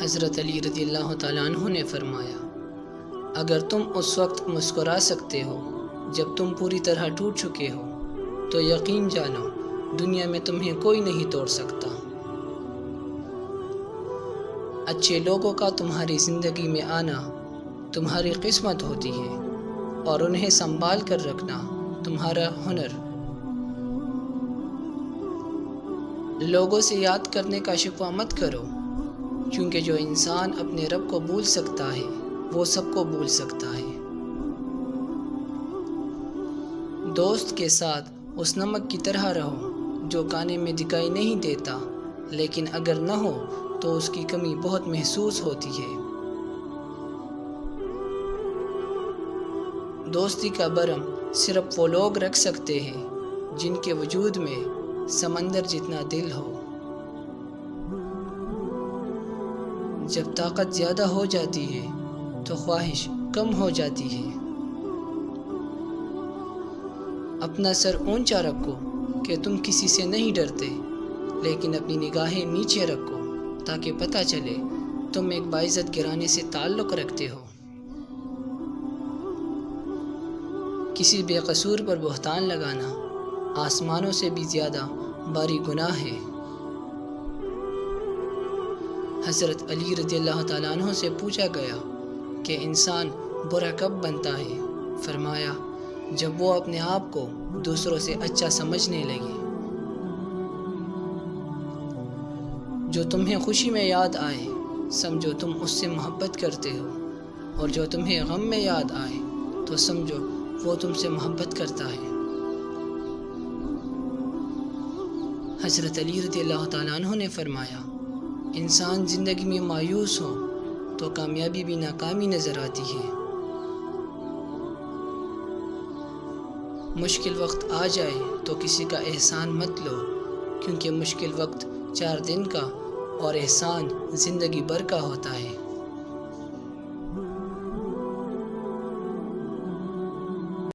حضرت علی رضی اللہ تعالیٰ عنہ نے فرمایا، اگر تم اس وقت مسکرا سکتے ہو جب تم پوری طرح ٹوٹ چکے ہو تو یقین جانو دنیا میں تمہیں کوئی نہیں توڑ سکتا۔ اچھے لوگوں کا تمہاری زندگی میں آنا تمہاری قسمت ہوتی ہے اور انہیں سنبھال کر رکھنا تمہارا ہنر۔ لوگوں سے یاد کرنے کا شکوہ مت کرو، کیونکہ جو انسان اپنے رب کو بھول سکتا ہے وہ سب کو بھول سکتا ہے۔ دوست کے ساتھ اس نمک کی طرح رہو جو کھانے میں دکھائی نہیں دیتا، لیکن اگر نہ ہو تو اس کی کمی بہت محسوس ہوتی ہے۔ دوستی کا بھرم صرف وہ لوگ رکھ سکتے ہیں جن کے وجود میں سمندر جتنا دل ہو۔ جب طاقت زیادہ ہو جاتی ہے تو خواہش کم ہو جاتی ہے۔ اپنا سر اونچا رکھو کہ تم کسی سے نہیں ڈرتے، لیکن اپنی نگاہیں نیچے رکھو تاکہ پتہ چلے تم ایک باعزت گرانے سے تعلق رکھتے ہو۔ کسی بے قصور پر بہتان لگانا آسمانوں سے بھی زیادہ بھاری گناہ ہے۔ حضرت علی رضی اللہ تعالیٰ عنہ سے پوچھا گیا کہ انسان برا کب بنتا ہے؟ فرمایا، جب وہ اپنے آپ کو دوسروں سے اچھا سمجھنے لگے۔ جو تمہیں خوشی میں یاد آئے سمجھو تم اس سے محبت کرتے ہو، اور جو تمہیں غم میں یاد آئے تو سمجھو وہ تم سے محبت کرتا ہے۔ حضرت علی رضی اللہ تعالیٰ عنہ نے فرمایا، انسان زندگی میں مایوس ہو تو کامیابی بھی ناکامی نظر آتی ہے۔ مشکل وقت آ جائے تو کسی کا احسان مت لو، کیونکہ مشکل وقت 4 دن کا اور احسان زندگی بھر کا ہوتا ہے۔